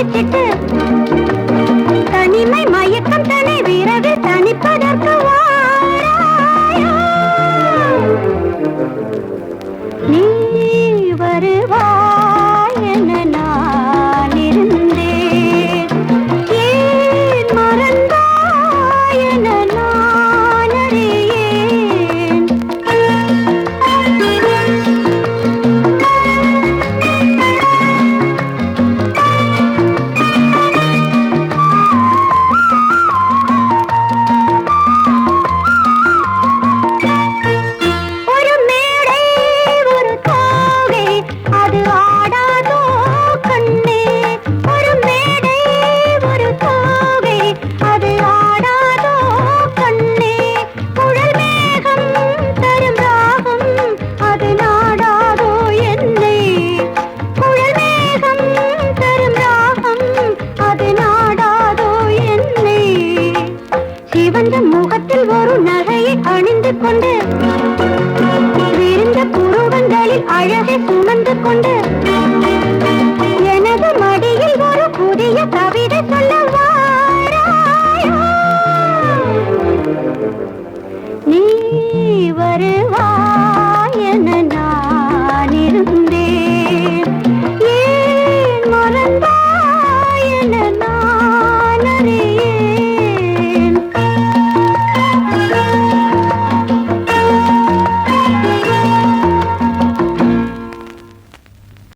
முடிச்சிட்டு தனிமை மயக்கம் தனி விரைவில் தனிப்பதற்கு வாராயோ நீ வருவாய் என நான் இருந்தேன் ஏன் மறந்தாய் என நான் அறியேன் ஒரு மேடை ஒரு தோகை அது ஆடாதோ கண்ணே ஒரு மேடை ஒரு தோகை அது ஆடாதோ கண்ணே குழல் மேகம் தரும் ராகம் அது நாடாதோ என்னை குழல் மேகம் தரும் ராகம் அது நாடாதோ என்னை சிவந்த முகத்தில் ஒரு நகையை அணிந்து கொண்டு